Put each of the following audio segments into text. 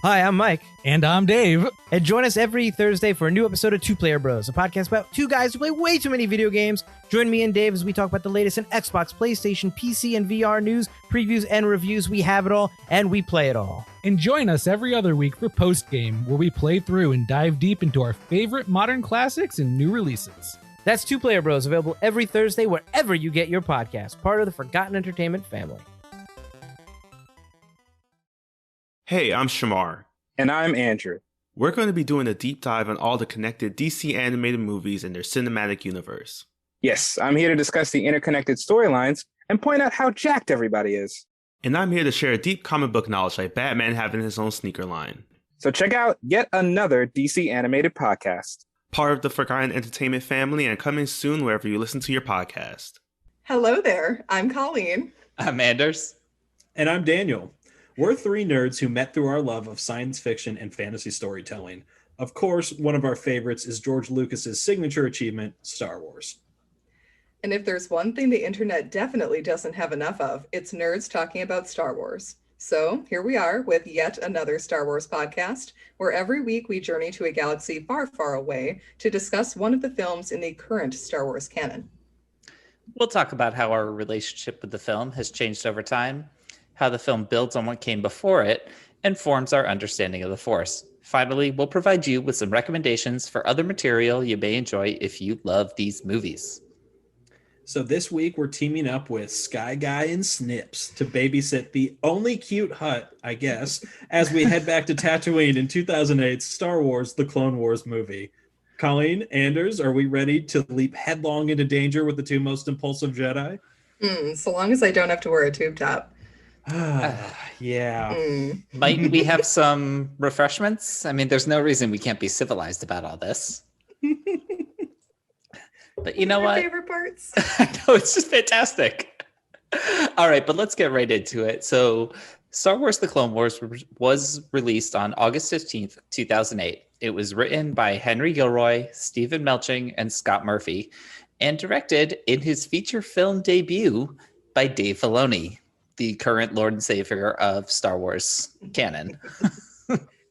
Hi, I'm Mike. And I'm Dave. And join us every Thursday for a new episode of Two Player Bros, a podcast about two guys who play way too many video games. Join me and Dave as we talk about the latest in Xbox, PlayStation, PC, and VR news, previews, and reviews. We have it all, and we play it all. And join us every other week for Post Game, where we play through and dive deep into our favorite modern classics and new releases. That's Two Player Bros, available every Thursday wherever you get your podcast, part of the Forgotten Entertainment family. Hey, I'm Shamar. And I'm Andrew. We're going to be doing a deep dive on all the connected DC animated movies and their cinematic universe. Yes, I'm here to discuss the interconnected storylines and point out how jacked everybody is. And I'm here to share deep comic book knowledge like Batman having his own sneaker line. So check out yet another DC animated podcast. Part of the Forgotten Entertainment family and coming soon wherever you listen to your podcast. Hello there, I'm Colleen. I'm Anders. And I'm Daniel. We're three nerds who met through our love of science fiction and fantasy storytelling. Of course, one of our favorites is George Lucas's signature achievement, Star Wars. And if there's one thing the internet definitely doesn't have enough of, it's nerds talking about Star Wars. So here we are with yet another Star Wars podcast, where every week we journey to a galaxy far, far away to discuss one of the films in the current Star Wars canon. We'll talk about how our relationship with the film has changed over time, how the film builds on what came before it, and forms our understanding of the Force. Finally, we'll provide you with some recommendations for other material you may enjoy if you love these movies. So this week, we're teaming up with Sky Guy and Snips to babysit the only cute Hutt, I guess, as we head back to Tatooine in 2008's Star Wars: The Clone Wars movie. Colleen, Anders, are we ready to leap headlong into danger with the two most impulsive Jedi? So long as I don't have to wear a tube top. Yeah. Might we have some refreshments? I mean, there's no reason we can't be civilized about all this. But you know what? Favorite parts. I know, it's just fantastic. All right, but let's get right into it. So Star Wars: The Clone Wars was released on August 15th, 2008. It was written by Henry Gilroy, Stephen Melching, and Scott Murphy, and directed in his feature film debut by Dave Filoni, the current Lord and Savior of Star Wars canon.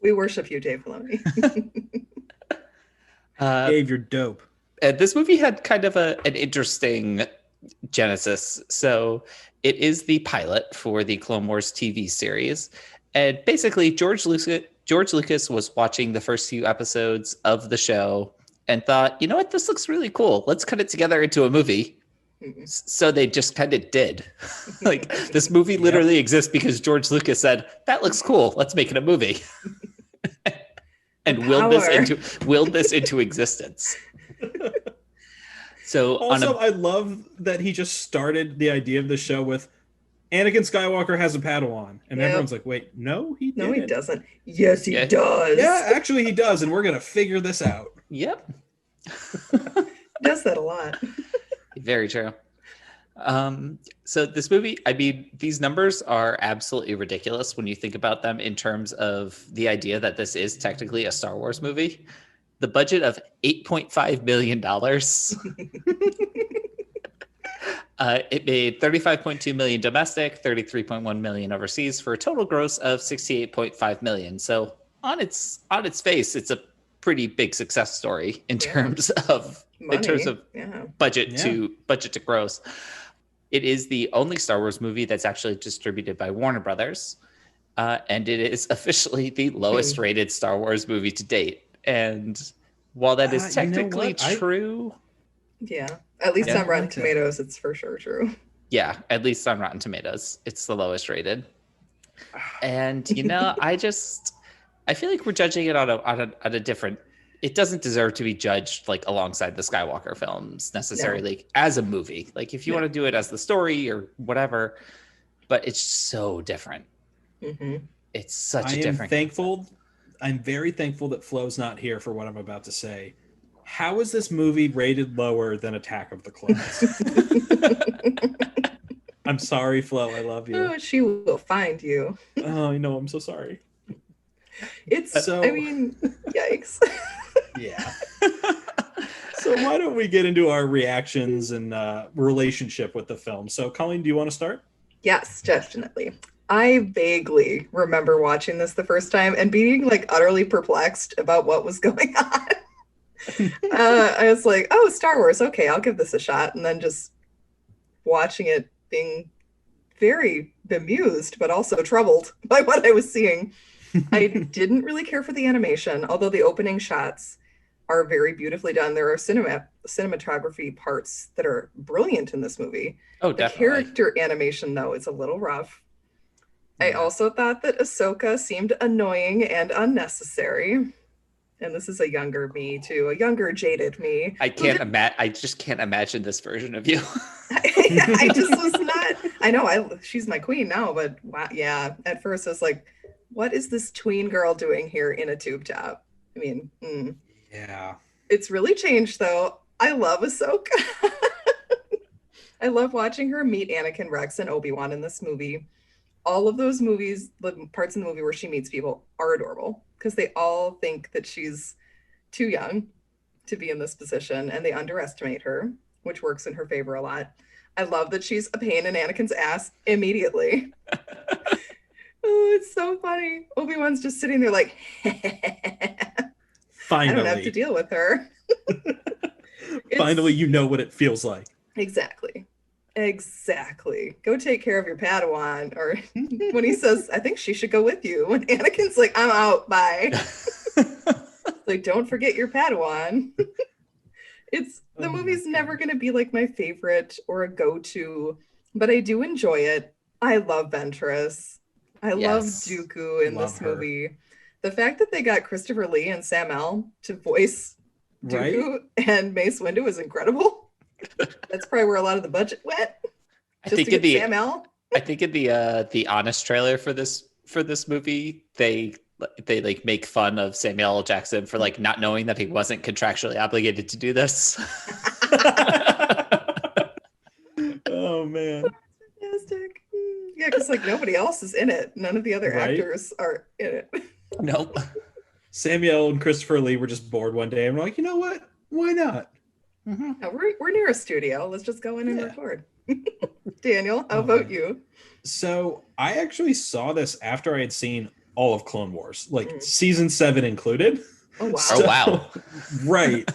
We worship you, Dave Filoni. Dave, you're dope. This movie had kind of an interesting genesis. So it is the pilot for the Clone Wars TV series. And basically, George Lucas was watching the first few episodes of the show and thought, you know what, this looks really cool. Let's cut it together into a movie. So they just kind of did. Like, this movie literally exists because George Lucas said, that looks cool, let's make it a movie. And willed this into existence. So also, I love that he just started the idea of the show with Anakin Skywalker has a Padawan. And everyone's like, wait, no, he didn't. No, he doesn't. Yes, he does. Yeah, actually he does. And we're going to figure this out. Yep. He does that a lot. Very true. So this movie, I mean, these numbers are absolutely ridiculous when you think about them in terms of the idea that this is technically a Star Wars movie. The budget of $8.5 million. It made $35.2 million domestic, $33.1 million overseas, for a total gross of $68.5 million. So on its face, it's a pretty big success story in terms of budget to gross. It is the only Star Wars movie that's actually distributed by Warner Brothers, and it is officially the lowest rated Star Wars movie to date. And while that is technically true, at least on Rotten Tomatoes, it's for sure true. Yeah, at least on Rotten Tomatoes, it's the lowest rated. And you know, I feel like we're judging it on a different. It doesn't deserve to be judged like alongside the Skywalker films necessarily as a movie. Like if you want to do it as the story or whatever, but it's so different. Mm-hmm. It's such a different. I'm very thankful that Flo's not here for what I'm about to say. How is this movie rated lower than Attack of the Clones? I'm sorry, Flo. I love you. Oh, she will find you. Oh, I know. I'm so sorry. It's so. I mean, yikes. Yeah. So why don't we get into our reactions and relationship with the film? So, Colleen, do you want to start? Yes, definitely. I vaguely remember watching this the first time and being like utterly perplexed about what was going on. I was like, oh, Star Wars. Okay, I'll give this a shot. And then just watching it being very bemused, but also troubled by what I was seeing. I didn't really care for the animation, although the opening shots are very beautifully done. There are cinematography parts that are brilliant in this movie. Oh, The definitely. character animation, though, is a little rough. I also thought that Ahsoka seemed annoying and unnecessary. And this is a younger me, too, a younger, jaded me. I just can't imagine this version of you. I just was not. I know she's my queen now, but wow, yeah. At first, I was like, "What is this tween girl doing here in a tube top?" I mean, Yeah. it's really changed, though. I love Ahsoka. I love watching her meet Anakin, Rex, and Obi-Wan in this movie. All of those movies, the parts in the movie where she meets people, are adorable because they all think that she's too young to be in this position, and they underestimate her, which works in her favor a lot. I love that she's a pain in Anakin's ass immediately. Oh, it's so funny. Obi-Wan's just sitting there like, I Finally. don't have to deal with her. Finally, you know what it feels like. Exactly. Go take care of your Padawan. Or when he says, I think she should go with you. When Anakin's like, I'm out, bye. Like, don't forget your Padawan. The movie's never going to be like my favorite or a go-to, but I do enjoy it. I love Ventress. I love Dooku in this movie. The fact that they got Christopher Lee and Sam L to voice Dooku and Mace Windu is incredible. That's probably where a lot of the budget went. I think Sam L. I think in the honest trailer for this movie, they like make fun of Samuel L. Jackson for like not knowing that he wasn't contractually obligated to do this. Oh man. Fantastic. Yeah, because like nobody else is in it. None of the other actors are in it. Nope. Samuel and Christopher Lee were just bored one day and we're like, you know what? Why not? No, we're near a studio. Let's just go in and record. Daniel, how about you? So I actually saw this after I had seen all of Clone Wars, like season 7 included. Oh wow! Oh wow! Right.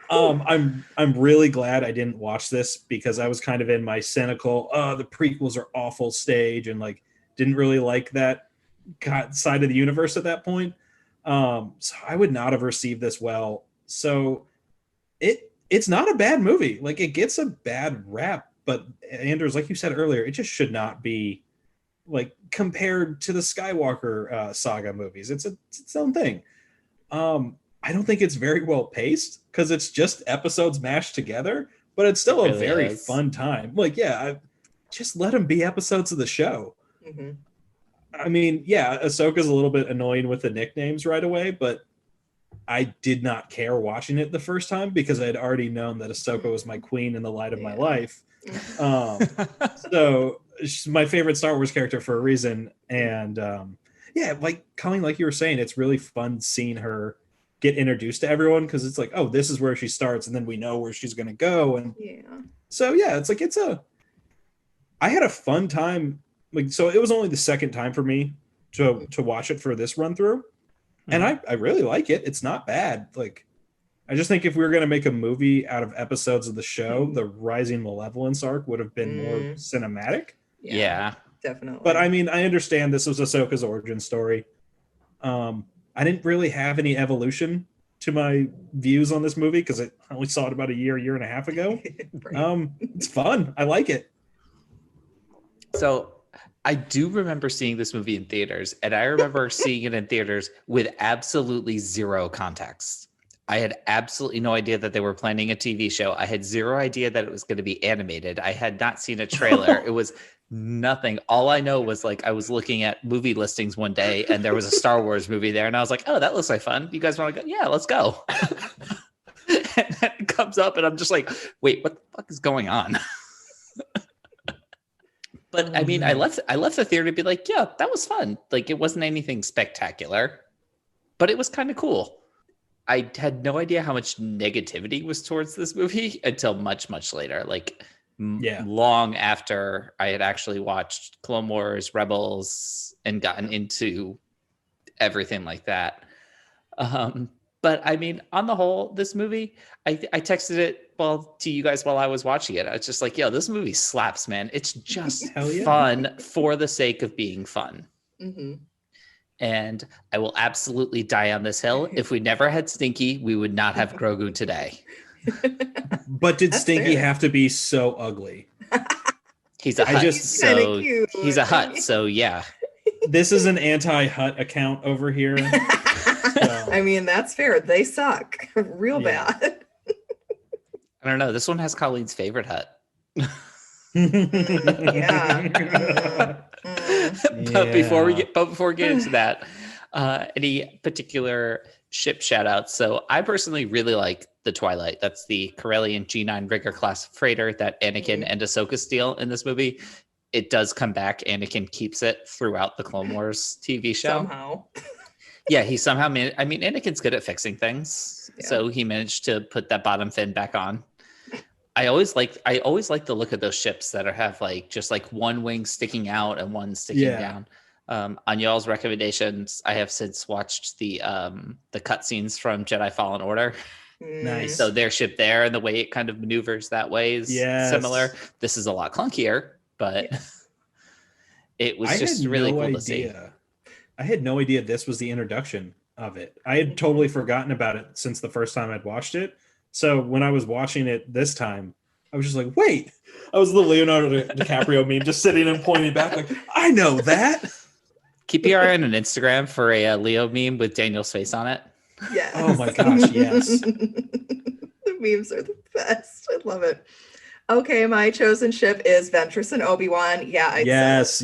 I'm really glad I didn't watch this because I was kind of in my cynical, the prequels are awful stage and like didn't really like that side of the universe at that point. So I would not have received this well. So it's not a bad movie. Like it gets a bad rap, but Anders, like you said earlier, it just should not be like compared to the Skywalker saga movies. It's its own thing. I don't think it's very well paced because it's just episodes mashed together, but it's still a very fun time. Like, just let them be episodes of the show. Mm-hmm. I mean, Ahsoka's a little bit annoying with the nicknames right away, but I did not care watching it the first time because I had already known that Ahsoka was my queen in the light of my life. So she's my favorite Star Wars character for a reason. And like Colleen, like you were saying, it's really fun seeing her get introduced to everyone because it's like, oh, this is where she starts, and then we know where she's gonna go. And so it's like I had a fun time. Like, so it was only the second time for me to watch it for this run through. And I really like it. It's not bad. Like, I just think if we were going to make a movie out of episodes of the show, the Rising Malevolence arc would have been more cinematic. Yeah, definitely. But I mean, I understand this was Ahsoka's origin story. I didn't really have any evolution to my views on this movie because I only saw it about a year and a half ago. It's fun. I like it. So I do remember seeing this movie in theaters, and I remember seeing it in theaters with absolutely zero context. I had absolutely no idea that they were planning a TV show. I had zero idea that it was going to be animated. I had not seen a trailer. It was nothing. All I know was like I was looking at movie listings one day, and there was a Star Wars movie there, and I was like, "Oh, that looks like fun. You guys want to go? Yeah, let's go." And then it comes up, and I'm just like, "Wait, what the fuck is going on?" But I mean, I left the theater to be like, yeah, that was fun. Like, it wasn't anything spectacular, but it was kind of cool. I had no idea how much negativity was towards this movie until much, much later. Like, long after I had actually watched Clone Wars, Rebels, and gotten into everything like that. But I mean, on the whole, this movie, I texted it to you guys while I was watching it. I was just like, yo, this movie slaps, man. It's just fun for the sake of being fun. Mm-hmm. And I will absolutely die on this hill. If we never had Stinky, we would not have Grogu today. But did Stinky have to be so ugly? He's a Hutt, so he's a Hutt, so yeah. This is an anti-Hutt account over here. I mean, that's fair. They suck real bad. I don't know. This one has Colleen's favorite Hutt. But before we get into that, any particular ship shout outs? So I personally really like the Twilight. That's the Corellian G9 rigger class freighter that Anakin and Ahsoka steal in this movie. It does come back. Anakin keeps it throughout the Clone Wars TV show. Somehow. Yeah, he somehow I mean, Anakin's good at fixing things. Yeah. So he managed to put that bottom fin back on. I always like the look of those ships that have like just like one wing sticking out and one sticking down. On y'all's recommendations, I have since watched the cutscenes from Jedi Fallen Order. Nice. So their ship there and the way it kind of maneuvers that way is similar. This is a lot clunkier, but it was just really cool to see. I had no idea this was the introduction of it. I had totally forgotten about it since the first time I'd watched it. So when I was watching it this time, I was just like, wait. I was the Leonardo DiCaprio meme just sitting and pointing back like, I know that. Keep your eye on an Instagram for a Leo meme with Daniel's face on it. Yes. Oh my gosh, yes. The memes are the best. I love it. Okay, my chosen ship is Ventress and Obi-Wan. Yeah, yes.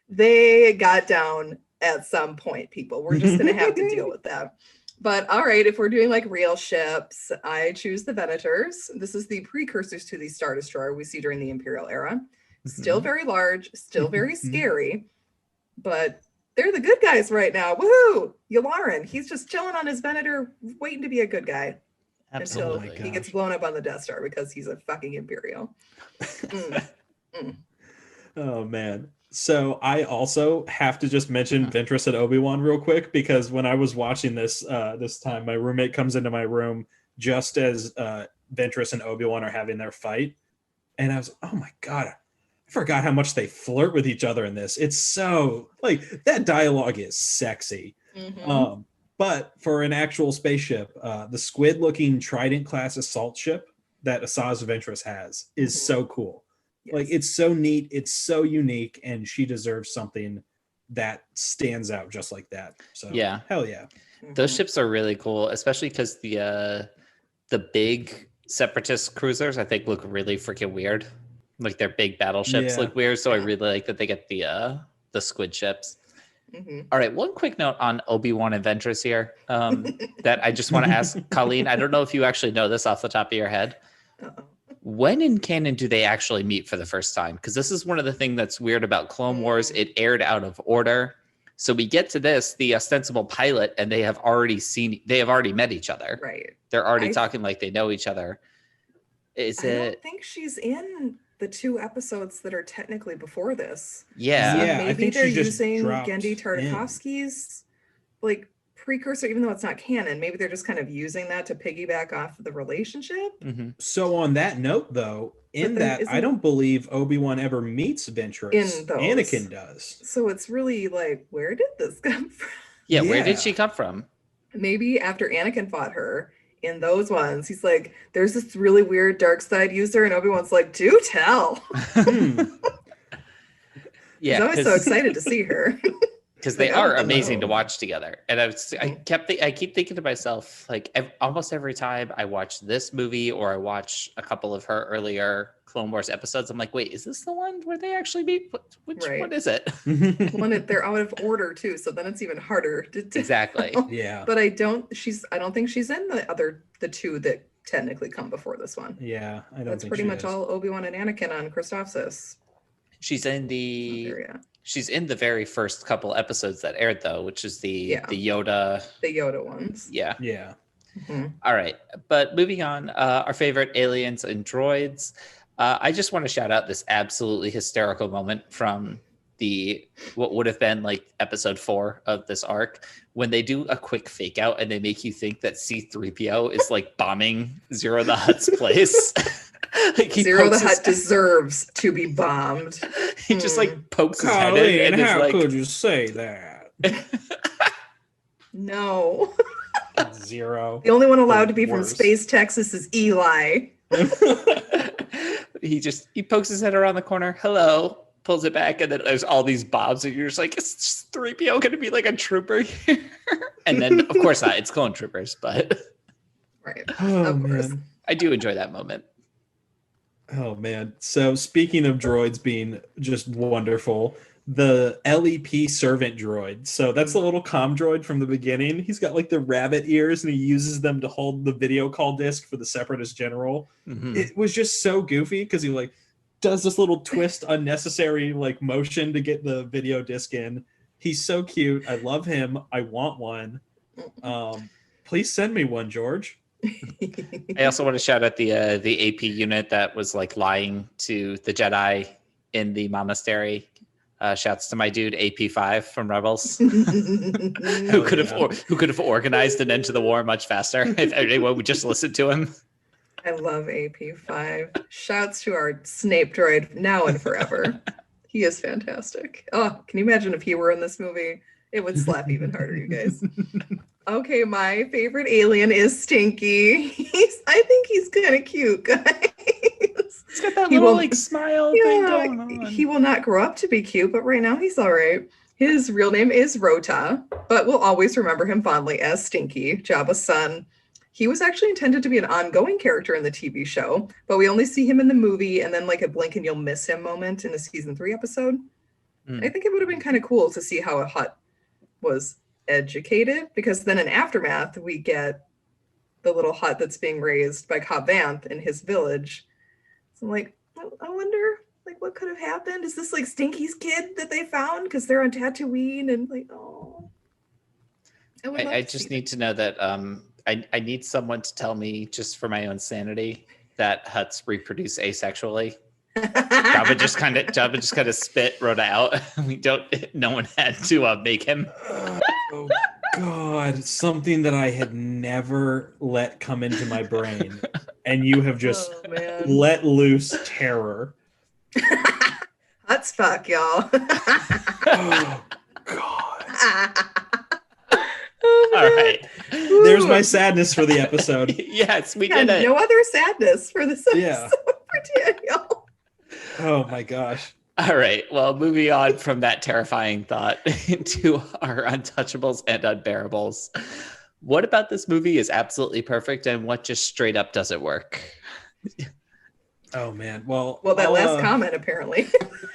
They got down at some point, people. We're just going to have to deal with that. But all right, if we're doing like real ships, I choose the Venators. This is the precursors to the Star Destroyer we see during the Imperial era. Still very large, still very scary, but they're the good guys right now. Woohoo! Yularen, he's just chilling on his Venator, waiting to be a good guy. Absolutely. Until he gets blown up on the Death Star because he's a fucking Imperial. Oh, man. So I also have to just mention Ventress and Obi-Wan real quick, because when I was watching this this time, my roommate comes into my room just as Ventress and Obi-Wan are having their fight. And I was, oh my God, I forgot how much they flirt with each other in this. It's so, like, that dialogue is sexy. But for an actual spaceship, the squid-looking Trident-class assault ship that Asajj Ventress has is so cool. Yes. Like, it's so neat, it's so unique, and she deserves something that stands out just like that. So yeah, hell yeah. Those ships are really cool, especially because the big separatist cruisers I think look really freaking weird. Like their big battleships look weird, so I really like that they get the squid ships. All right, one quick note on Obi-Wan and Ventress here that I just want to ask Colleen. I don't know if you actually know this off the top of your head. When in canon do they actually meet for the first time? Because this is one of the things that's weird about Clone Wars. It aired out of order. So we get to this, the ostensible pilot, and they have already met each other. Right. They're already talking like they know each other. I don't think she's in the 2 episodes that are technically before this. Yeah. So maybe they're using Genndy Tartakovsky's like precursor, even though it's not canon. Maybe they're just kind of using that to piggyback off of the relationship. So on that note, though, I don't believe Obi-Wan ever meets Ventress. Anakin does. So it's really like, where did this come from? Yeah, where did she come from? Maybe after Anakin fought her in those ones, he's like, there's this really weird dark side user, and Obi-Wan's like, do tell. Yeah, I was so excited to see her. Because they are amazing to watch together. And I keep thinking to myself, like almost every time I watch this movie or I watch a couple of her earlier Clone Wars episodes, I'm like, wait, is this the one where they actually meet? Which one is it? They're out of order too, so then it's even harder to tell. Exactly. Yeah. But I don't think she's in the 2 that technically come before this one. Yeah, I don't That's think pretty she much is. all Obi-Wan and Anakin on Christophsis. She's in the very first couple episodes that aired, though, which is the Yoda. The Yoda ones. Yeah. Yeah. All right, but moving on, our favorite aliens and droids. I just want to shout out this absolutely hysterical moment from what would have been like episode 4 of this arc, when they do a quick fake out and they make you think that C-3PO is like bombing Ziro the Hutt's place. Like Ziro the Hutt deserves to be bombed. He just like pokes his head Colleen, in and how is like, could you say that? No. Zero. The only one allowed to be Worse. from Space Texas is Eli. he pokes his head around the corner. Hello. Pulls it back, and then there's all these bobs, and you're just like, is 3PO going to be like a trooper here? And then, of course not. It's clone troopers, but Right. Oh, Of course. man. I do enjoy that moment. Oh man. So speaking of droids being just wonderful, the LEP servant droid. So that's the little comm droid from the beginning. He's got like the rabbit ears and he uses them to hold the video call disc for the Separatist general. Mhm. It was just so goofy because he like does this little twist unnecessary like motion to get the video disc in. He's so cute. I love him. I want one. Please send me one, George. I also want to shout out the AP unit that was like lying to the Jedi in the monastery. Shouts to my dude AP5 from Rebels, who could have organized an end to the war much faster if anyone would just listen to him. I love AP5. Shouts to our Snape droid now and forever. He is fantastic. Oh, can you imagine if he were in this movie? It would slap even harder, you guys. Okay, my favorite alien is Stinky. I think he's kind of cute, guys. He's got that little like smile thing going on. He will not grow up to be cute, but right now he's all right. His real name is Rota, but we'll always remember him fondly as Stinky, Jabba's son. He was actually intended to be an ongoing character in the TV show, but we only see him in the movie and then like a blink and you'll miss him moment in the season 3 episode. I think it would have been kind of cool to see how a Hutt was educated, because then in Aftermath we get the little Hutt that's being raised by Cobb Vanth in his village. So I'm like, I wonder like what could have happened. Is this like Stinky's kid that they found because they're on Tatooine and like, oh. I just need to know that I need someone to tell me, just for my own sanity, that Hutts reproduce asexually. Jabba just kind of spit Rhoda out. No one had to make him. Oh God, something that I had never let come into my brain, and you have just let loose terror. Hutts fuck, y'all. Oh God. All right. There's my sadness for the episode. Yes, we did it. No other sadness for this episode Yeah. for Daniel. Oh my gosh. All right. Well, moving on from that terrifying thought into our untouchables and unbearables. What about this movie is absolutely perfect, and what just straight up doesn't work? Oh man. Well, That last comment apparently.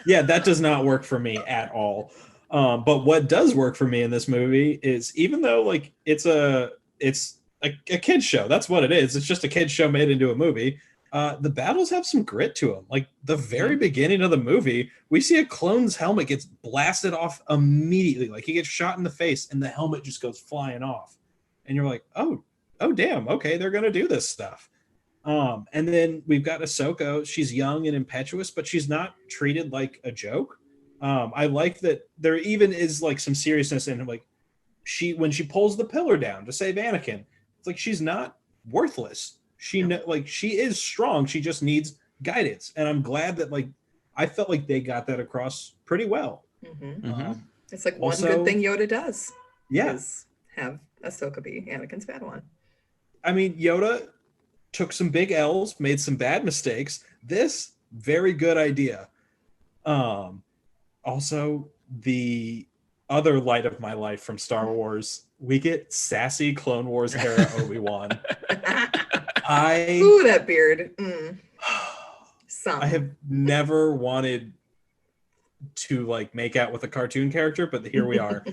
Yeah, that does not work for me at all. But what does work for me in this movie is, even though like it's a kid's show, that's what it is. It's just a kid's show made into a movie. The battles have some grit to them. Like the very beginning of the movie, we see a clone's helmet gets blasted off immediately. Like he gets shot in the face and the helmet just goes flying off. And you're like, oh damn, okay, they're gonna do this stuff. And then we've got Ahsoka. She's young and impetuous, but she's not treated like a joke. I like that there even is like some seriousness in like when she pulls the pillar down to save Anakin, it's like she's not worthless. She is strong. She just needs guidance, and I'm glad that like I felt like they got that across pretty well. It's like one also, good thing Yoda does. Yeah, is have Ahsoka be Anakin's Padawan. I mean, Yoda took some big L's, made some bad mistakes. This very good idea. Also, the other light of my life from Star Wars, we get sassy Clone Wars era Obi-Wan. Ooh, that beard. I have never wanted to like make out with a cartoon character, but here we are.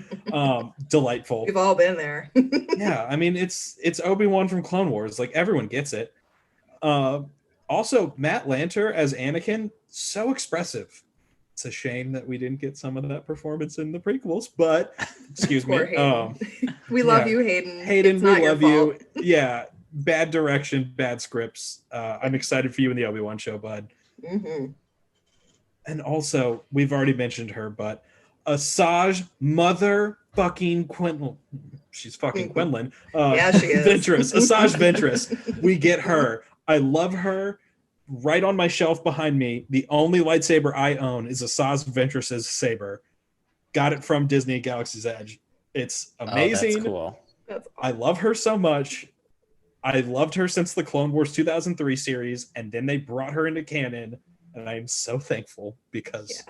Delightful. We've all been there. Yeah, I mean it's Obi-Wan from Clone Wars. Like everyone gets it. Also, Matt Lanter as Anakin, so expressive. It's a shame that we didn't get some of that performance in the prequels, but excuse me. We love you, Hayden. Hayden, It's we not your love you. fault. Yeah, bad direction, bad scripts. I'm excited for you in the Obi-Wan show, bud. Mm-hmm. And also, we've already mentioned her, but Asajj motherfucking Quinlan. She's fucking Quinlan. Yeah, she is. Ventress. Asajj Ventress. We get her. I love her. Right on my shelf behind me, the only lightsaber I own is Asajj Ventress's saber. Got it from Disney Galaxy's Edge. It's amazing. Oh, that's cool. That's I love her so much. I loved her since the Clone Wars 2003 series, and then they brought her into canon, and I am so thankful because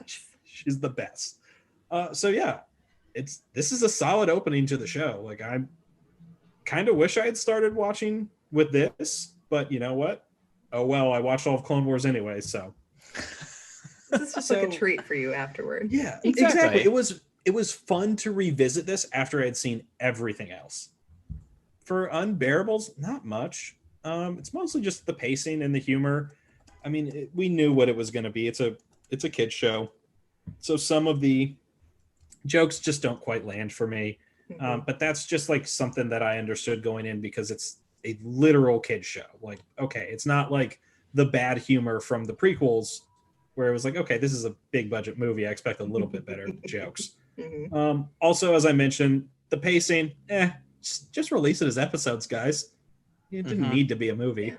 she's the best. So yeah, this is a solid opening to the show. Like, I kind of wish I had started watching with this, but you know what? Oh well, I watched all of Clone Wars anyway, so This is just like a treat for you afterward. yeah, Exactly. It was fun to revisit this after I had seen everything else. For Unbearables, not much. It's mostly just the pacing and the humor. I mean, we knew what it was going to be. It's a kid's show, so some of the jokes just don't quite land for me. But that's just like something that I understood going in because it's a literal kid's show. Like, okay, it's not like the bad humor from the prequels where it was like, okay, this is a big budget movie. I expect a little bit better jokes. Also, as I mentioned, the pacing, just release it as episodes, guys. It didn't need to be a movie. Yeah.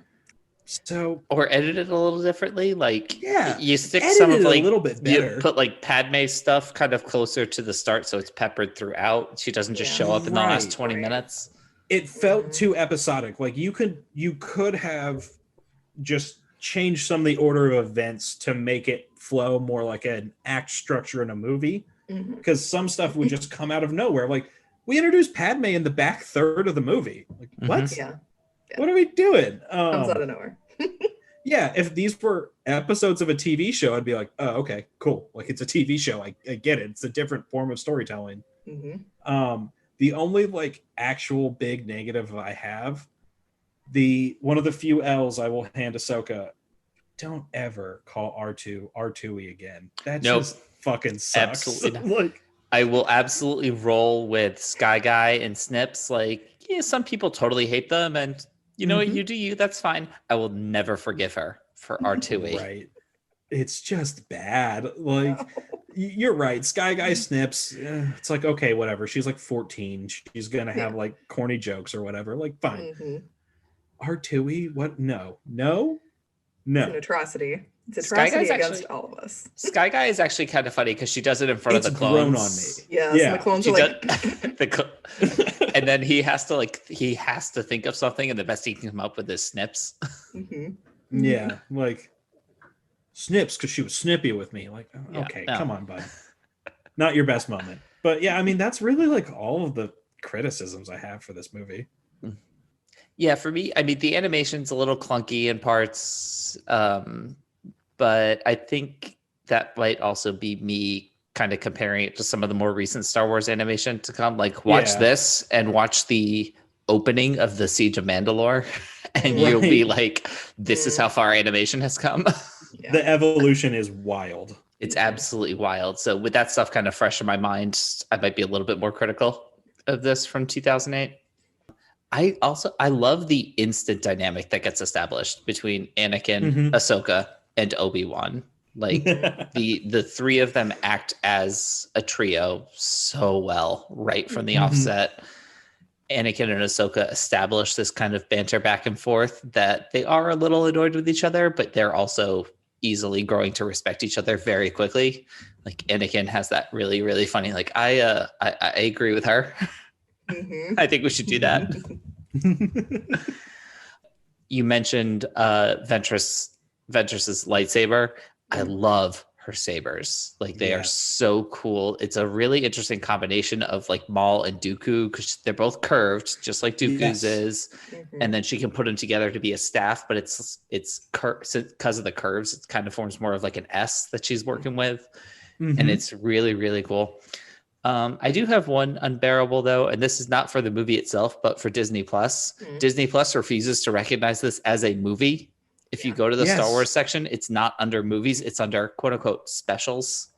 So, Or edit it a little differently. Like, you stick edit some of it like a little bit better. You put like Padme's stuff kind of closer to the start, so it's peppered throughout. She doesn't just show up in the last 20 minutes. It felt too episodic. Like you could have just changed some of the order of events to make it flow more like an act structure in a movie. Because some stuff would just come out of nowhere. Like, we introduced Padme in the back third of the movie. Like, what? Yeah. What are we doing? Comes out of nowhere. Yeah, if these were episodes of a TV show, I'd be like, oh, okay, cool. Like, it's a TV show. I get it. It's a different form of storytelling. The only like actual big negative I have, one of the few L's I will hand Ahsoka, don't ever call R2 R2E again. That just fucking sucks. Absolutely not. I will absolutely roll with Sky Guy and Snips. Like, yeah, some people totally hate them, and you know what, you do you, that's fine. I will never forgive her for R2E. Right. It's just bad. Like, you're right. Sky Guy Snips, it's like, okay, whatever. She's like 14. She's going to have like corny jokes or whatever. Like, fine. R2E? What? No. It's an atrocity. It's Sky atrocity Guy's against all of us. Sky Guy is actually kind of funny because she does it in front of the clones. Grown on me. Yes, and the clones are like... and then he has to think of something, and the best he can come up with is Snips. Yeah, like Snips because she was snippy with me. Like, okay, come on, bud. Not your best moment. But yeah, I mean, that's really like all of the criticisms I have for this movie. Yeah, for me, I mean, the animation's a little clunky in parts, but I think that might also be me kind of comparing it to some of the more recent Star Wars animation to come. Like, watch this and watch the opening of the Siege of Mandalore, and you'll be like, this is how far animation has come. The evolution is wild. It's absolutely wild. So with that stuff kind of fresh in my mind, I might be a little bit more critical of this from 2008. I love the instant dynamic that gets established between Anakin, Ahsoka, and Obi-Wan. Like the three of them act as a trio so well right from the offset. Anakin and Ahsoka establish this kind of banter back and forth that they are a little annoyed with each other, but they're also easily growing to respect each other very quickly. Like, Anakin has that really, really funny, like, I agree with her. I think we should do that. You mentioned Ventress's lightsaber. I love her sabers. Like, they are so cool. It's a really interesting combination of like Maul and Dooku because they're both curved, just like Dooku's is. And then she can put them together to be a staff, but it's because of the curves, it kind of forms more of like an S that she's working with. And it's really, really cool. I do have one unbearable though, and this is not for the movie itself, but for Disney Plus. Disney Plus refuses to recognize this as a movie. If you go to the Star Wars section, it's not under movies, it's under quote unquote specials.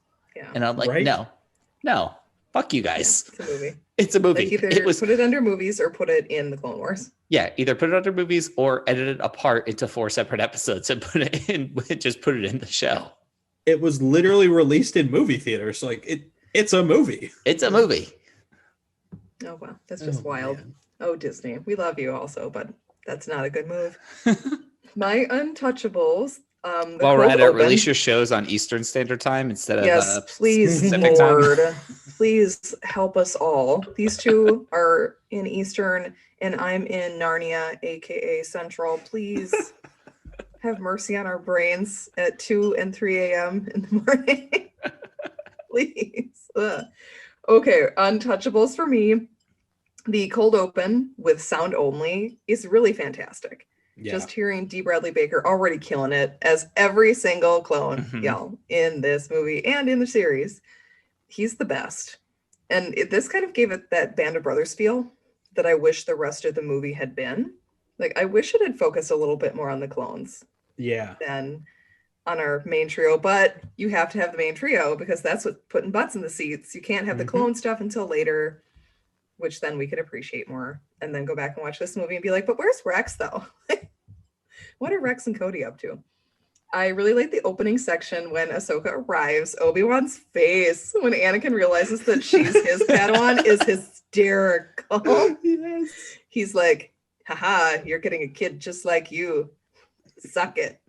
And I'm like, no, fuck you guys. It's a movie. It's a movie. Like either put it under movies or put it in the Clone Wars. Yeah, either put it under movies or edit it apart into 4 separate episodes and put it in the show. It was literally released in movie theaters. Like it's a movie. It's a movie. Oh wow, that's just wild. Man. Oh, Disney, we love you also, but that's not a good move. My Untouchables. While we're at it, release your shows on Eastern Standard Time instead of please, Pacific Lord, time. please help us all. These two are in Eastern, and I'm in Narnia, aka Central. Please have mercy on our brains at 2 and 3 a.m. in the morning. Please. Ugh. Okay, Untouchables for me. The cold open with sound only is really fantastic. Yeah. Just hearing D. Bradley Baker already killing it as every single clone yell in this movie and in the series. He's the best. And this kind of gave it that Band of Brothers feel that I wish the rest of the movie had been. Like, I wish it had focused a little bit more on the clones than on our main trio. But you have to have the main trio because that's what putting butts in the seats. You can't have the clone stuff until later, which then we could appreciate more. And then go back and watch this movie and be like, but where's Rex though? What are Rex and Cody up to? I really like the opening section when Ahsoka arrives. Obi-Wan's face when Anakin realizes that she's his Padawan is hysterical. Yes. He's like, haha, you're getting a kid just like you. Suck it.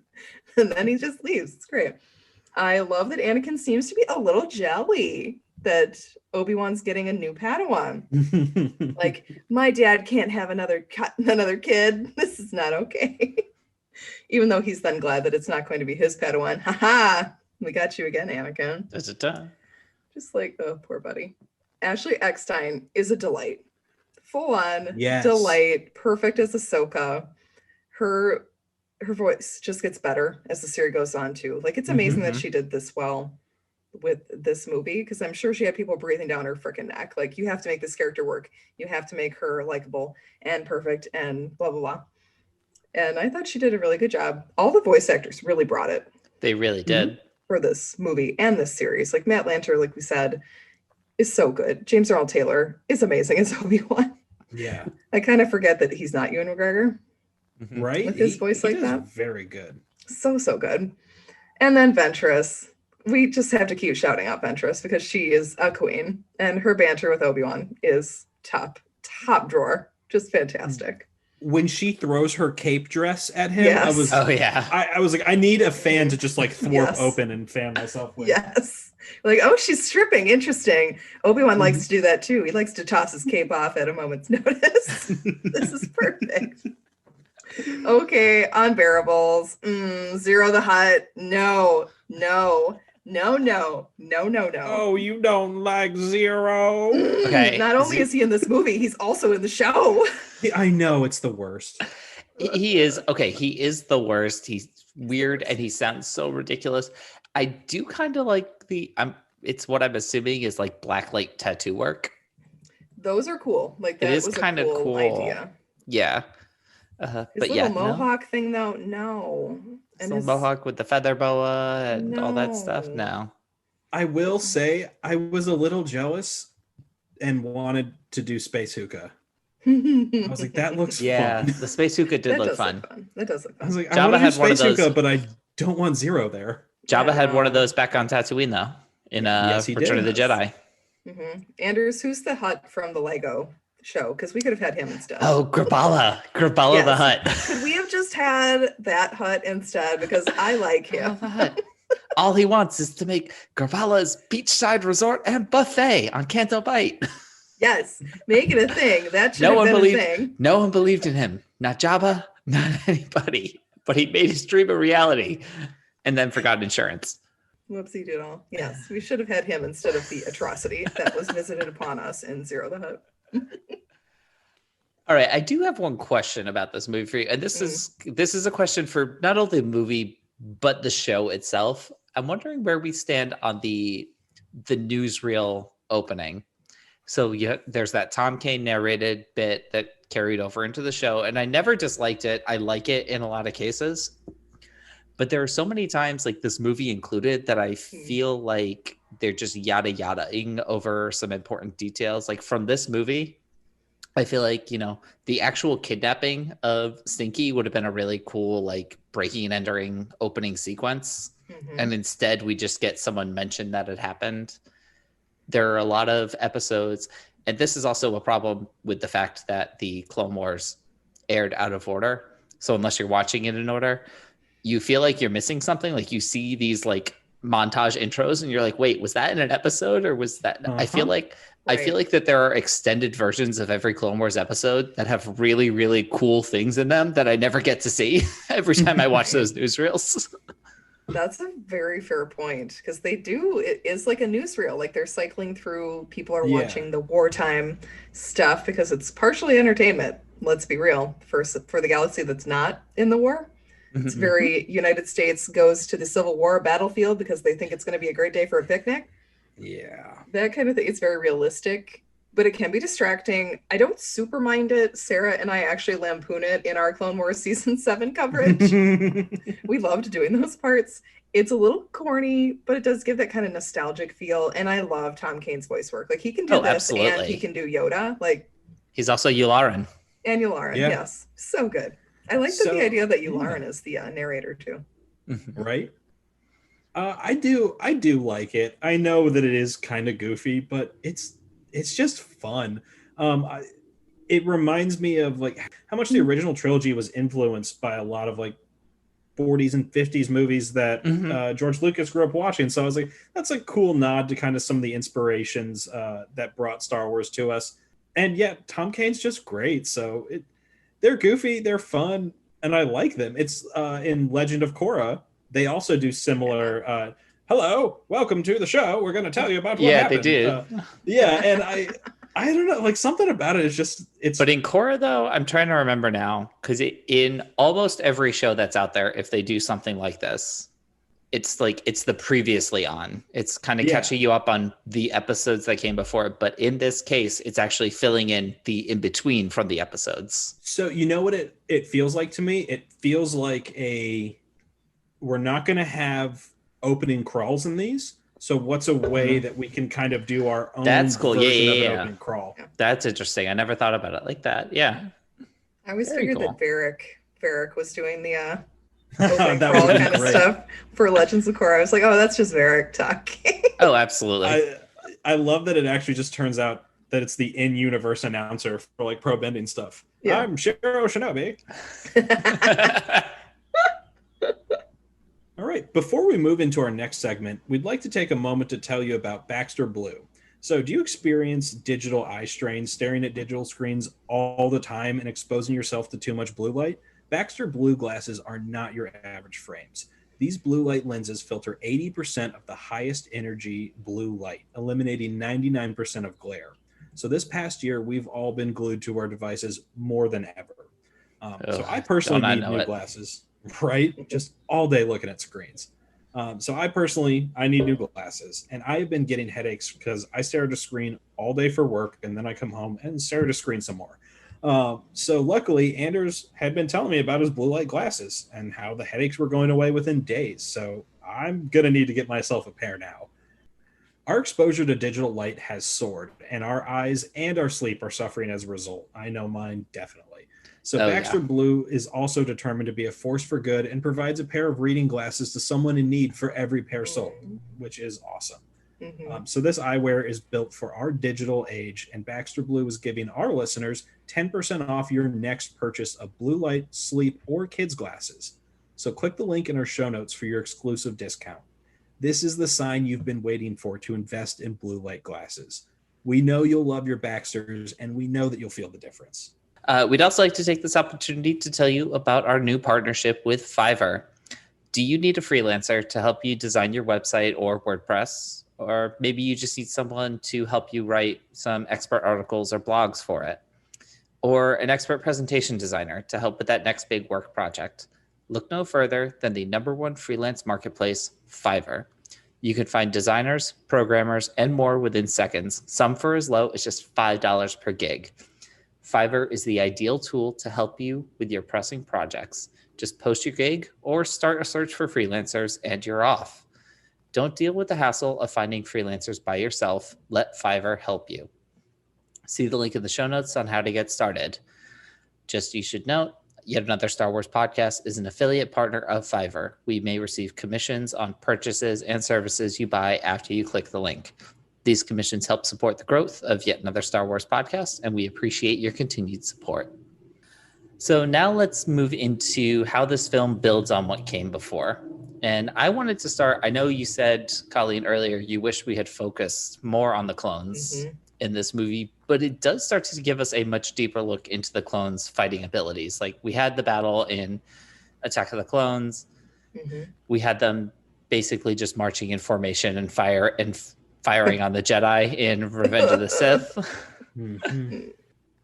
And then he just leaves. It's great. I love that Anakin seems to be a little jelly that Obi-Wan's getting a new Padawan. Like, my dad can't have another kid. This is not okay. Even though he's then glad that it's not going to be his Padawan. Haha, we got you again, Anakin. That's a time. Just like, oh, poor buddy. Ashley Eckstein is a delight. Full on Yes. delight. Perfect as Ahsoka. Her voice just gets better as the series goes on too. Like, it's amazing that she did this well with this movie, because I'm sure she had people breathing down her freaking neck. Like, you have to make this character work. You have to make her likable and perfect and blah, blah, blah. And I thought she did a really good job. All the voice actors really brought it They really did. for this movie and this series. Like, Matt Lanter, like we said, is so good. James Earl Taylor is amazing as Obi-Wan. Yeah. I kind of forget that he's not Ewan McGregor. Right? With his voice like does that. Very good. So good. And then Ventress. We just have to keep shouting out Ventress because she is a queen. And her banter with Obi-Wan is top drawer. Just fantastic. When she throws her cape dress at him, Yes. Oh yeah. I was like, I need a fan to just like thwarp Yes. open and fan myself with. Yes. Like, oh, she's stripping. Interesting. Obi-Wan likes to do that too. He likes to toss his cape off at a moment's notice. This is perfect. Okay, Unbearables. Ziro the Hutt. No. Oh, you don't like Zero? Okay. Not only is he in this movie, he's also in the show. I know, it's the worst. He is okay. He is the worst. He's weird and he sounds so ridiculous. I do kind of like it's what I'm assuming is like blacklight tattoo work. Those are cool. Like, that It is was kind a of cool idea. Yeah. His But little yeah, mohawk thing though, no. And his mohawk with the feather boa and all that stuff. No. I will say I was a little jealous and wanted to do Space Hookah. I was like, that looks Yeah, fun. the space hookah did look fun. That does look I was fun. like, I Jabba want to do had one of Space those- Hookah, but I don't want Zero there. Jabba had one of Yeah. those back on Tatooine though, in Yes, he Return did. of the Jedi. Anders, who's the Hutt from the Lego show? Because we could have had him instead. Oh, Graballa the Yes. Hutt. Could we have just had that Hutt instead? Because I like him. Graballa the Hutt. All he wants is to make Gravalla's beachside resort and buffet on Canto Bight. Yes, make it a thing. That should No have one been a believed. thing. No one believed in him. Not Jabba. Not anybody. But he made his dream a reality, and then forgot insurance. Whoopsie doodle. Yes, we should have had him instead of the atrocity that was visited upon us in Ziro the Hutt. All right, I do have one question about this movie for you, and this is a question for not only the movie but the show itself. I'm wondering where we stand on the newsreel opening. So there's that Tom Kane narrated bit that carried over into the show, and I never disliked it. I like it in a lot of cases, but there are so many times, like this movie included, that I feel like they're just yada yadaing over some important details. Like from this movie, I feel like, the actual kidnapping of Stinky would have been a really cool, like, breaking and entering opening sequence. Mhm. And instead, we just get someone mention that it happened. There are a lot of episodes, and this is also a problem with the fact that the Clone Wars aired out of order. So unless you're watching it in order, you feel like you're missing something. Like you see these like montage intros and you're like, wait, was that in an episode or was that? I feel like that there are extended versions of every Clone Wars episode that have really, really cool things in them that I never get to see every time I watch those newsreels. That's a very fair point, because it is like a newsreel. Like they're cycling through, people are watching the wartime stuff because it's partially entertainment. Let's be real. For the galaxy that's not in the war, it's very United States goes to the Civil War battlefield because they think it's going to be a great day for a picnic. Yeah. That kind of thing. It's very realistic, but it can be distracting. I don't super mind it. Sarah and I actually lampoon it in our Clone Wars season 7 coverage. We loved doing those parts. It's a little corny, but it does give that kind of nostalgic feel. And I love Tom Kane's voice work. Like he can do this absolutely. and he can do Yoda. Like he's also Yularen. And Yularen, yes. So good. I like the idea that Yularen is the narrator too. Right? I do like it. I know that it is kind of goofy, but it's just fun. It reminds me of like how much the original trilogy was influenced by a lot of like 40s and 50s movies that George Lucas grew up watching. So I was like, that's a cool nod to kind of some of the inspirations that brought Star Wars to us. And yet Tom Kane's just great. So they're goofy, they're fun, and I like them. It's in Legend of Korra, they also do similar hello, welcome to the show. We're going to tell you about what happened. Yeah, they do. And I don't know, like something about it is just But in Korra though, I'm trying to remember now, because in almost every show that's out there, if they do something like this, it's like it's the previously on. It's kind of catching you up on the episodes that came before. But in this case, it's actually filling in the in between from the episodes. So you know what it feels like to me? It feels like we're not going to have opening crawls in these. So what's a way that we can kind of do our own That's cool. version of an opening crawl? That's interesting. I never thought about it like that. Yeah. I always figured that Varric was doing the That crawl would be kind of great. stuff for Legends of Korra. I was like, oh, that's just Varric talking. Oh, absolutely. I love that it actually just turns out that it's the in-universe announcer for like pro bending stuff. Yeah. I'm Shiro Shinobi. All right, before we move into our next segment, we'd like to take a moment to tell you about Baxter Blue. So do you experience digital eye strain, staring at digital screens all the time and exposing yourself to too much blue light? Baxter Blue glasses are not your average frames. These blue light lenses filter 80% of the highest energy blue light, eliminating 99% of glare. So this past year, we've all been glued to our devices more than ever. So I personally need new glasses. Right? Just all day looking at screens. So I need new glasses, and I have been getting headaches because I stare at a screen all day for work, and then I come home and stare at a screen some more. So luckily, Anders had been telling me about his blue light glasses and how the headaches were going away within days. So I'm going to need to get myself a pair now. Our exposure to digital light has soared, and our eyes and our sleep are suffering as a result. I know mine definitely. So Baxter Blue is also determined to be a force for good and provides a pair of reading glasses to someone in need for every pair sold, which is awesome. So this eyewear is built for our digital age, and Baxter Blue is giving our listeners 10% off your next purchase of blue light, sleep, or kids glasses. So click the link in our show notes for your exclusive discount. This is the sign you've been waiting for to invest in blue light glasses. We know you'll love your Baxters, and we know that you'll feel the difference. We'd also like to take this opportunity to tell you about our new partnership with Fiverr. Do you need a freelancer to help you design your website or WordPress? Or maybe you just need someone to help you write some expert articles or blogs for it? Or an expert presentation designer to help with that next big work project? Look no further than the #1 freelance marketplace, Fiverr. You can find designers, programmers, and more within seconds, some for as low as just $5 per gig. Fiverr is the ideal tool to help you with your pressing projects. Just post your gig or start a search for freelancers and you're off. Don't deal with the hassle of finding freelancers by yourself. Let Fiverr help you. See the link in the show notes on how to get started. Just you should note, Yet Another Star Wars Podcast is an affiliate partner of Fiverr. We may receive commissions on purchases and services you buy after you click the link. These commissions help support the growth of Yet Another Star Wars Podcast, and we appreciate your continued support. So now let's move into how this film builds on what came before. And I wanted to start, I know you said, Colleen, earlier, you wish we had focused more on the clones in this movie, but it does start to give us a much deeper look into the clones' fighting abilities. Like, we had the battle in Attack of the Clones. We had them basically just marching in formation and firing on the Jedi in Revenge of the Sith.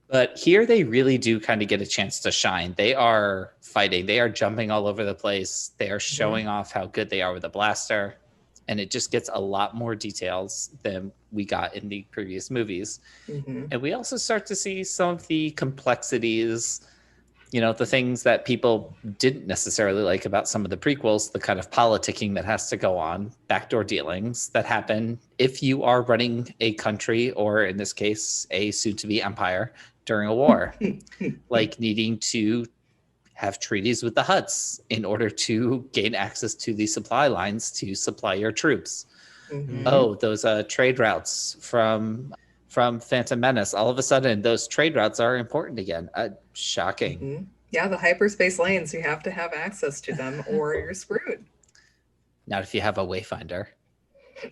But here they really do kind of get a chance to shine. They are fighting. They are jumping all over the place. They are showing off how good they are with a blaster. And it just gets a lot more details than we got in the previous movies. And we also start to see some of the complexities, you know, the things that people didn't necessarily like about some of the prequels, the kind of politicking that has to go on, backdoor dealings that happen if you are running a country, or in this case, a soon-to-be empire during a war, like needing to have treaties with the Hutts in order to gain access to the supply lines to supply your troops. Oh, those trade routes from Phantom Menace. All of a sudden, those trade routes are important again. Shocking. Yeah, the hyperspace lanes, you have to have access to them or you're screwed. Not if you have a Wayfinder.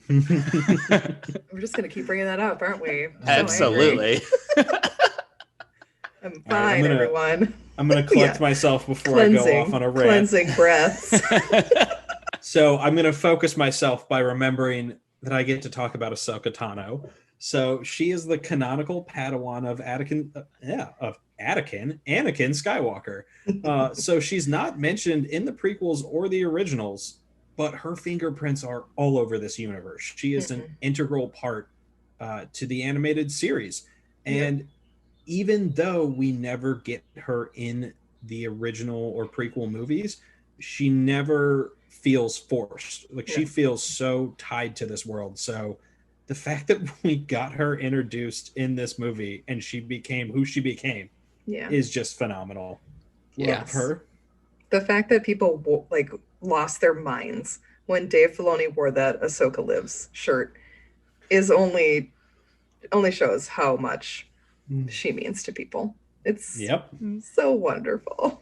We're just going to keep bringing that up, aren't we? Absolutely. I'm fine, everyone. I'm going to collect myself before I go off on a rant. Cleansing breaths. So I'm going to focus myself by remembering that I get to talk about Ahsoka Tano. So she is the canonical Padawan of Anakin Skywalker. So she's not mentioned in the prequels or the originals, but her fingerprints are all over this universe. She is an integral part to the animated series. And even though we never get her in the original or prequel movies, she never feels forced. Like, she feels so tied to this world. So the fact that we got her introduced in this movie and she became who she became is just phenomenal. Love her. The fact that people lost their minds when Dave Filoni wore that Ahsoka Lives shirt is only shows how much she means to people. It's so wonderful.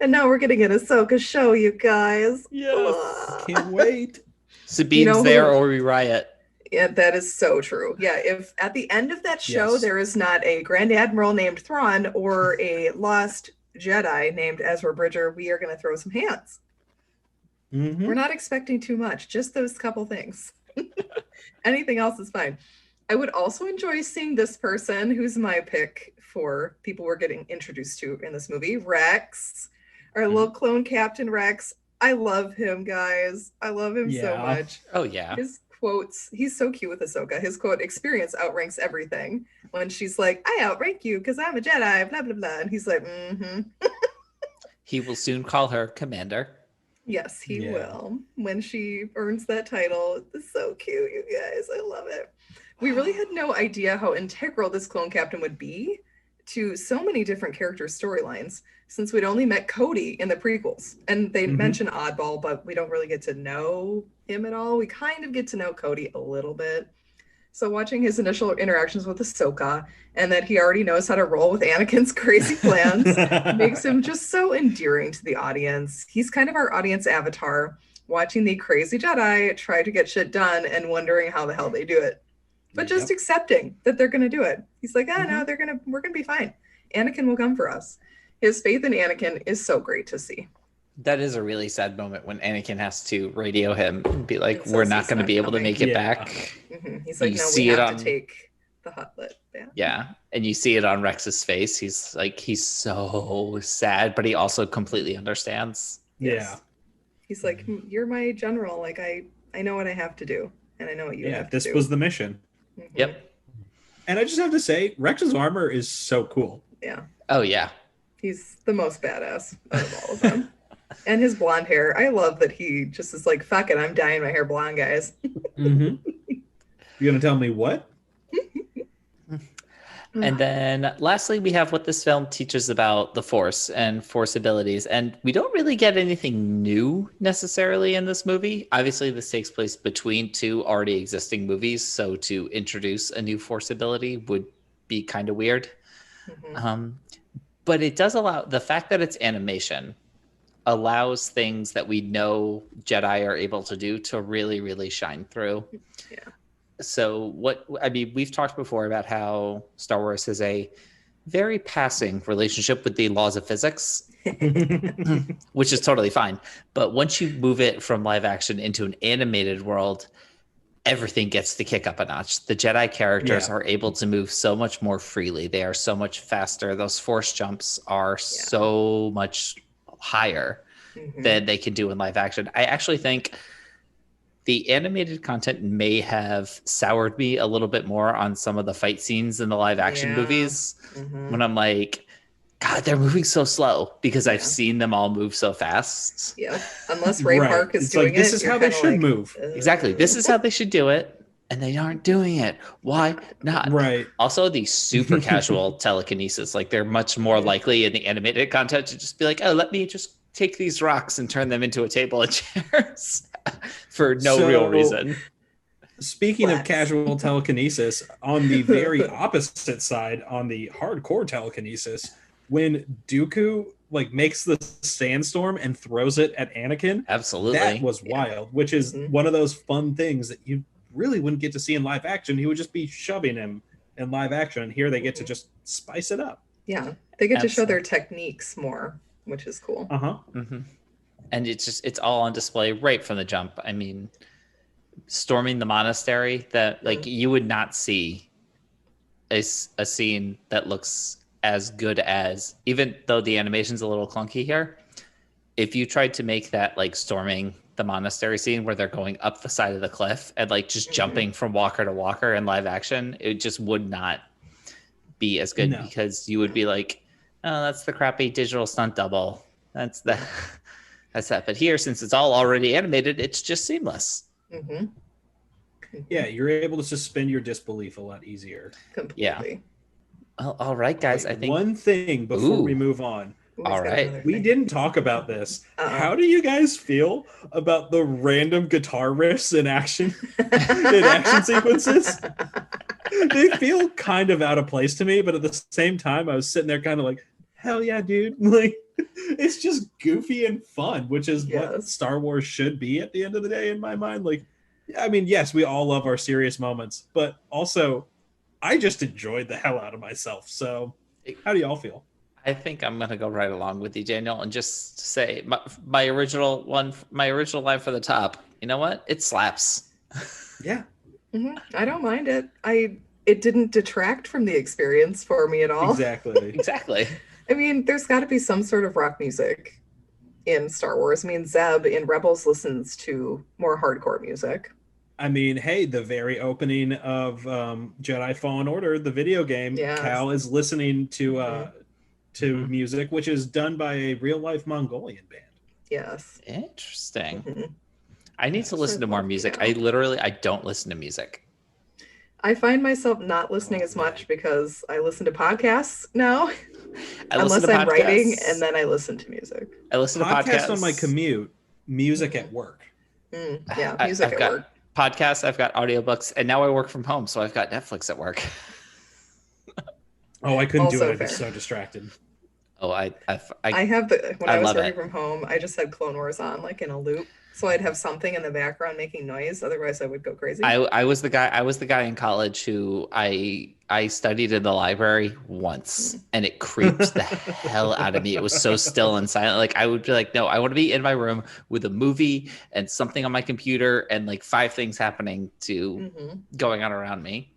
And now we're getting an Ahsoka show, you guys. Can't wait. Sabine's there or we riot. Yeah, that is so true. Yeah, if at the end of that show there is not a Grand Admiral named Thrawn or a lost Jedi named Ezra Bridger, we are going to throw some hands. We're not expecting too much, just those couple things. Anything else is fine. I would also enjoy seeing this person, who's my pick for people we're getting introduced to in this movie, Rex, our little clone Captain Rex. I love him, guys. I love him so much. Oh, yeah. His quotes, he's so cute with Ahsoka. His quote, "Experience outranks everything." When she's like, "I outrank you because I'm a Jedi, blah, blah, blah." And he's like, He will soon call her Commander. Yes, he will. When she earns that title. It's so cute, you guys. I love it. We really had no idea how integral this clone captain would be to so many different character storylines, since we'd only met Cody in the prequels. And they mention Oddball, but we don't really get to know him at all. We kind of get to know Cody a little bit. So watching his initial interactions with Ahsoka, and that he already knows how to roll with Anakin's crazy plans, makes him just so endearing to the audience. He's kind of our audience avatar, watching the crazy Jedi try to get shit done and wondering how the hell they do it. But just accepting that they're going to do it. He's like, no, we're going to be fine. Anakin will come for us. His faith in Anakin is so great to see. That is a really sad moment when Anakin has to radio him and be like, we're not going to be able to make it back. He's like, we have to take the Huttlet. Yeah. And you see it on Rex's face. He's like, he's so sad, but he also completely understands. He's like, you're my general. Like, I know what I have to do. And I know what you have to do. This was the mission. Yep. And I just have to say, Rex's armor is so cool. Yeah. Oh, yeah. He's the most badass out of all of them. And his blonde hair. I love that he just is like, fuck it, I'm dyeing my hair blonde, guys. You gonna tell me what? And then lastly, we have what this film teaches about the Force and Force abilities. And we don't really get anything new necessarily in this movie. Obviously, this takes place between two already existing movies. So to introduce a new Force ability would be kind of weird. But it does allow, the fact that it's animation allows things that we know Jedi are able to do to really, really shine through. Yeah. So we've talked before about how Star Wars has a very passing relationship with the laws of physics, which is totally fine. But once you move it from live action into an animated world, everything gets to kick up a notch. The Jedi characters are able to move so much more freely. They are so much faster. Those force jumps are so much higher than they can do in live action. I actually think the animated content may have soured me a little bit more on some of the fight scenes in the live action movies when I'm like, God, they're moving so slow because I've seen them all move so fast. Yeah. Unless Ray Park is it's doing like, this is how they should move. Exactly. This is how they should do it. And they aren't doing it. Why not? Right. Also, the super casual telekinesis, like they're much more likely in the animated content to just be like, oh, let me just take these rocks and turn them into a table and chairs for no real reason. Speaking of casual telekinesis, on the very opposite side, on the hardcore telekinesis, when Dooku like makes the sandstorm and throws it at Anakin, absolutely, that was wild. Which is one of those fun things that you really wouldn't get to see in live action. He would just be shoving him in live action, and here they get to just spice it up. Yeah, they get to show their techniques more, which is cool. And it's all on display right from the jump. I mean, storming the monastery, that like you would not see a scene that looks as good as, even though the animation's a little clunky here, if you tried to make that like storming the monastery scene where they're going up the side of the cliff and like just jumping from walker to walker in live action, it just would not be as good because you would be like, oh, that's the crappy digital stunt double. That's that. But here, since it's all already animated, it's just seamless. Yeah, you're able to suspend your disbelief a lot easier. Completely. Yeah. Well, all right, guys. I think one thing before we move on. All right. We didn't talk about this. How do you guys feel about the random guitar riffs in action sequences? They feel kind of out of place to me, but at the same time, I was sitting there kind of like, hell yeah, dude. Like, it's just goofy and fun, which is what Star Wars should be at the end of the day in my mind. Like, I mean, yes, we all love our serious moments, but also I just enjoyed the hell out of myself. So how do y'all feel? I think I'm going to go right along with you, Daniel, and just say my original line for the top. You know what? It slaps. Yeah. I don't mind it. It didn't detract from the experience for me at all. Exactly. I mean, there's got to be some sort of rock music in Star Wars. I mean, Zeb in Rebels listens to more hardcore music. I mean, hey, the very opening of Jedi Fallen Order, the video game, Cal is listening to music, which is done by a real-life Mongolian band. Yes. Interesting. I need to listen to more music. I don't listen to music. I find myself not listening as much because I listen to podcasts now. Unless I'm writing, and then I listen to music. I listen to podcasts on my commute, music at work. Music at work. Podcasts, I've got audiobooks, and now I work from home, so I've got Netflix at work. Oh, I couldn't do it. I'd be so distracted. Oh, I have when I was working from home, I just had Clone Wars on like in a loop. So I'd have something in the background making noise. Otherwise I would go crazy. I was the guy in college who I studied in the library once, and it creeped the hell out of me. It was so still and silent. Like I would be like, no, I want to be in my room with a movie and something on my computer and like 5 things happening to going on around me.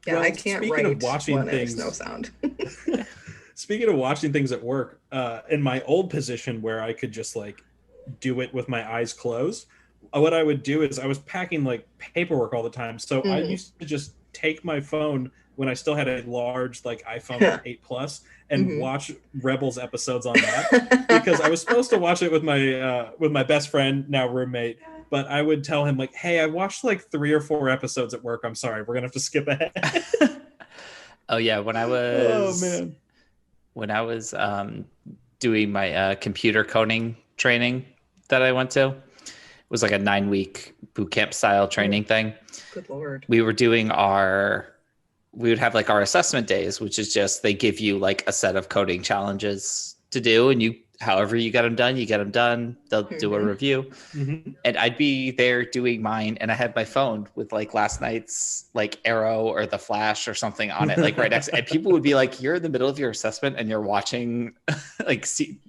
Yeah, I can't write of watching when there's no sound. Speaking of watching things at work, in my old position where I could just like do it with my eyes closed, what I would do is I was packing like paperwork all the time. So I used to just take my phone when I still had a large like iPhone 8 Plus and watch Rebels episodes on that because I was supposed to watch it with my best friend, now roommate. But I would tell him like, "Hey, I watched like 3 or 4 episodes at work. I'm sorry, we're gonna have to skip ahead." Oh yeah, when I was doing my computer coding training that I went to, it was like a 9-week boot camp style training thing. Good Lord. We would have like our assessment days, which is just they give you like a set of coding challenges to do, and however you get them done, they'll do a review. And I'd be there doing mine, and I had my phone with like last night's like Arrow or The Flash or something on it, like right next, and people would be like, "You're in the middle of your assessment and you're watching like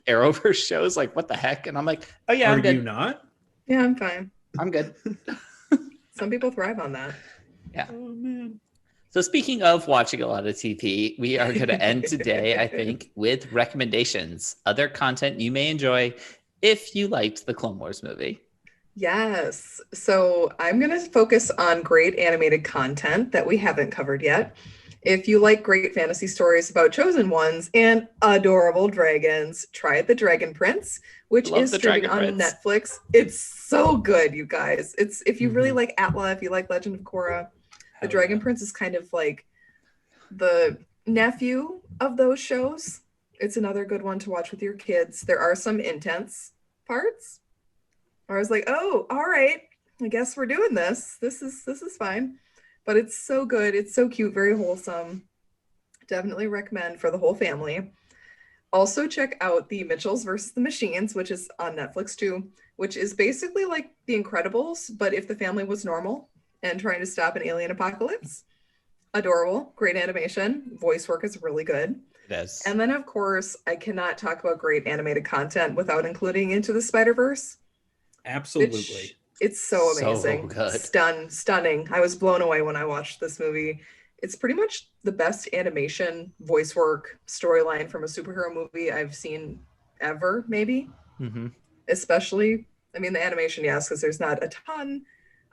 Arrowverse shows, like what the heck?" And I'm like, "Oh yeah, I'm good." You not? Yeah, I'm fine. I'm good. Some people thrive on that. Yeah. Oh man. So speaking of watching a lot of TV, we are going to end today, I think, with recommendations, other content you may enjoy if you liked the Clone Wars movie. Yes. So I'm going to focus on great animated content that we haven't covered yet. If you like great fantasy stories about chosen ones and adorable dragons, try The Dragon Prince, which is streaming on Netflix. It's so good, you guys. It's if you really like Atla, if you like Legend of Korra, The Dragon Prince is kind of like the nephew of those shows. It's another good one to watch with your kids. There are some intense parts. I was like, oh, all right, I guess we're doing this. This is fine. But it's so good. It's so cute, very wholesome. Definitely recommend for the whole family. Also check out The Mitchells versus the Machines, which is on Netflix too, which is basically like The Incredibles, but if the family was normal and trying to stop an alien apocalypse. Adorable, great animation. Voice work is really good. It is. And then, of course, I cannot talk about great animated content without including Into the Spider-Verse. Absolutely. It's so amazing. So good. Stunning. I was blown away when I watched this movie. It's pretty much the best animation, voice work, storyline from a superhero movie I've seen ever, maybe. Especially, I mean, the animation, yes, because there's not a ton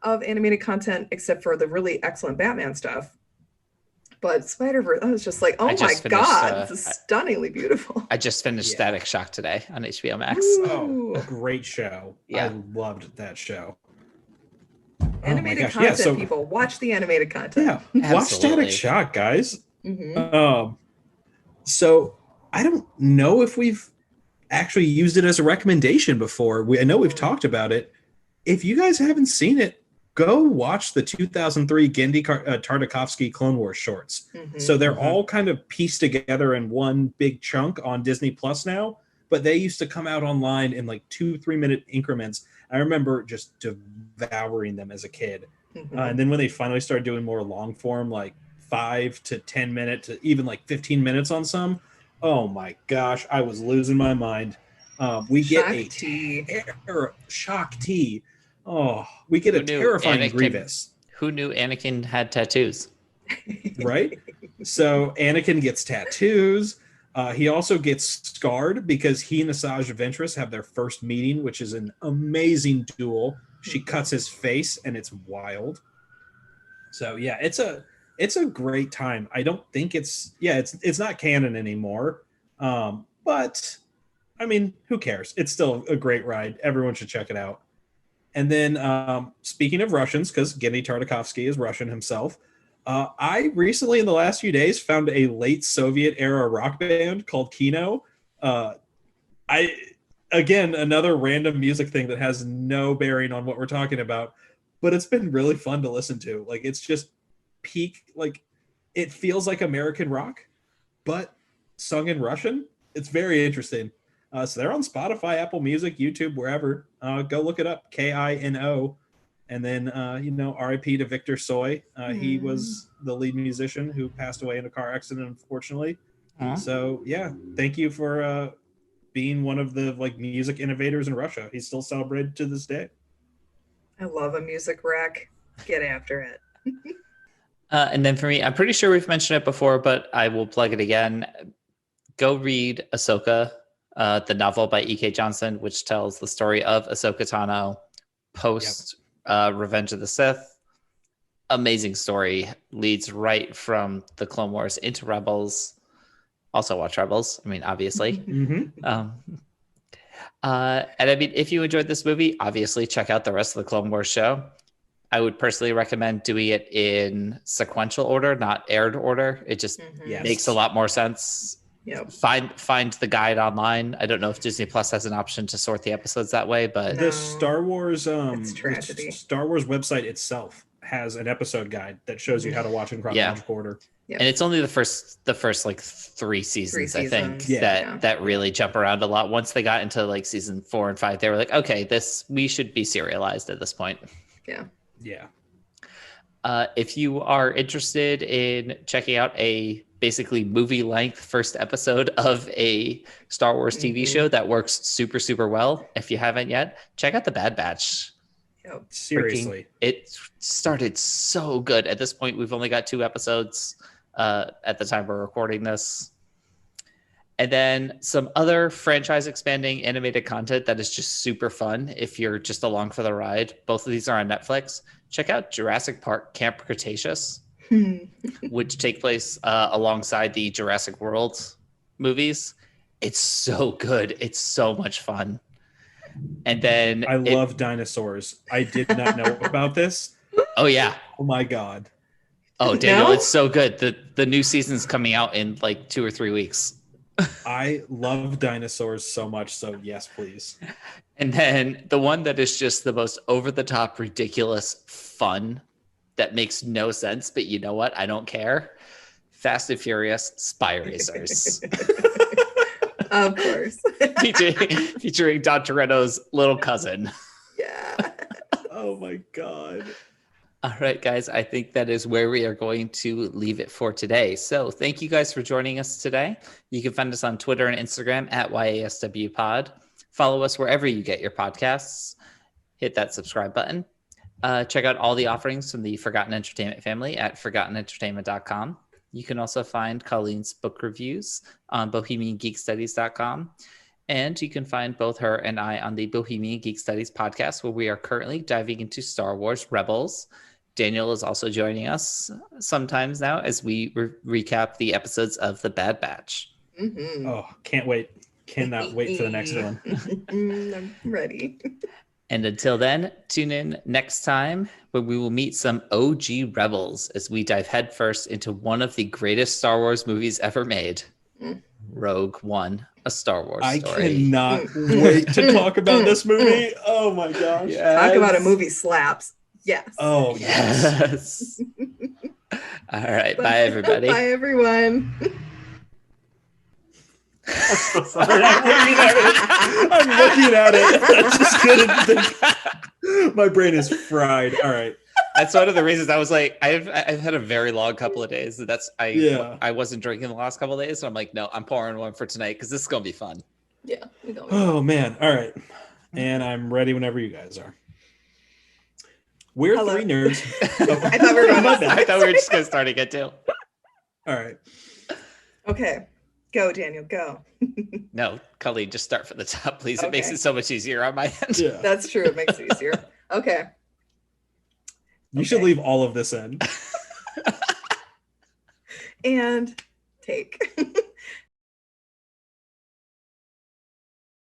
of animated content except for the really excellent Batman stuff. But Spider-Verse, I was just like, oh my God, this is stunningly beautiful. I just finished Static Shock today on HBO Max. Ooh. Oh, a great show. Yeah. I loved that show. Animated content, people. Watch the animated content. Yeah, watch Static Shock, guys. So I don't know if we've actually used it as a recommendation before. I know we've talked about it. If you guys haven't seen it, go watch the 2003 Genndy Tartakovsky Clone Wars shorts. So they're all kind of pieced together in one big chunk on Disney Plus now, but they used to come out online in like 2-3 minute increments. I remember just devouring them as a kid. And then when they finally started doing more long form, like 5 to 10 minute to even like 15 minutes on some, oh my gosh, I was losing my mind. We get Shock T. Oh, we get a terrifying Grievous. Who knew Anakin had tattoos? Right? So Anakin gets tattoos. He also gets scarred because he and Asajj Ventress have their first meeting, which is an amazing duel. She cuts his face, and it's wild. So yeah, it's a great time. I don't think it's not canon anymore. But I mean, who cares? It's still a great ride. Everyone should check it out. And then speaking of Russians, because Genndy Tartakovsky is Russian himself, I recently in the last few days found a late Soviet era rock band called Kino. Again, another random music thing that has no bearing on what we're talking about, but it's been really fun to listen to. Like, it's just peak, like, it feels like American rock, but sung in Russian. It's very interesting. So they're on Spotify, Apple Music, YouTube, wherever. Go look it up, Kino. And then, RIP to Victor Soy. He was the lead musician who passed away in a car accident, unfortunately. So, yeah, thank you for being one of the music innovators in Russia. He's still celebrated to this day. I love a music wreck. Get after it. And then for me, I'm pretty sure we've mentioned it before, but I will plug it again. Go read Ahsoka, the novel by E.K. Johnson, which tells the story of Ahsoka Tano post Revenge of the Sith. amazing story, leads right from the Clone Wars into Rebels. Also watch Rebels. I mean, obviously. Mm-hmm. And I mean, if you enjoyed this movie, obviously check out the rest of the Clone Wars show. I would personally recommend doing it in sequential order, not aired order. It just Yes. makes a lot more sense. Yep. Find the guide online. I don't know if Disney Plus has an option to sort the episodes that way, but No. The Star Wars It's tragedy. Star Wars website itself has an episode guide that shows you how to watch in chronological order. Yep. and it's only the first like three seasons, I think, Yeah. that really jump around a lot. Once they got into like season 4 and 5, they were like, okay, we should be serialized at this point. Yeah. Yeah. If you are interested in checking out a basically movie length first episode of a Star Wars TV show that works super, super well, if you haven't yet, check out The Bad Batch. Yep. Seriously. It started so good. At this point, we've only got 2 episodes at the time we're recording this. And then some other franchise expanding animated content that is just super fun if you're just along for the ride. Both of these are on Netflix. Check out Jurassic Park Camp Cretaceous, which take place alongside the Jurassic World movies. It's so good. It's so much fun. And then I love dinosaurs. I did not know about this. Oh yeah. Oh my God. Oh, Daniel, No? it's so good. The new season's coming out in like 2 or 3 weeks. I love dinosaurs so much. So yes, please. And then the one that is just the most over-the-top, ridiculous fun that makes no sense, but you know what? I don't care. Fast and Furious Spy Racers. Of course. featuring Don Toretto's little cousin. Yeah. Oh my God. All right, guys, I think that is where we are going to leave it for today. So thank you guys for joining us today. You can find us on Twitter and Instagram at YASWpod. Follow us wherever you get your podcasts. Hit that subscribe button. Check out all the offerings from the Forgotten Entertainment family at forgottenentertainment.com. You can also find Colleen's book reviews on bohemiangeekstudies.com. And you can find both her and I on the Bohemian Geek Studies podcast, where we are currently diving into Star Wars Rebels. Daniel is also joining us sometimes now as we recap the episodes of The Bad Batch. Mm-hmm. Oh, can't wait. Cannot wait for the next one. I'm ready. And until then, tune in next time when we will meet some OG Rebels as we dive headfirst into one of the greatest Star Wars movies ever made, Rogue One, a Star Wars I story. cannot wait to talk about this movie. Oh my gosh. Talk about a movie slaps. Yes. Oh, yes. Yes. All right. Bye, everybody. Bye, everyone. I'm so sorry. I'm looking at it. I just couldn't think. My brain is fried. All right. That's one of the reasons I was like, I've had a very long couple of days. I wasn't drinking the last couple of days. So I'm like, no, I'm pouring one for tonight because this is going to be fun. Yeah. We don't. Oh, man. All right. And I'm ready whenever you guys are. We're Hello. 3 nerds. I thought we were My going bad. I thought we were just going to start again too. All right. Okay. Go, Daniel. Go. No, Colleen, just start from the top, please. It Okay. makes it so much easier on my end. Yeah. That's true. It makes it easier. Okay. You should leave all of this in. And take.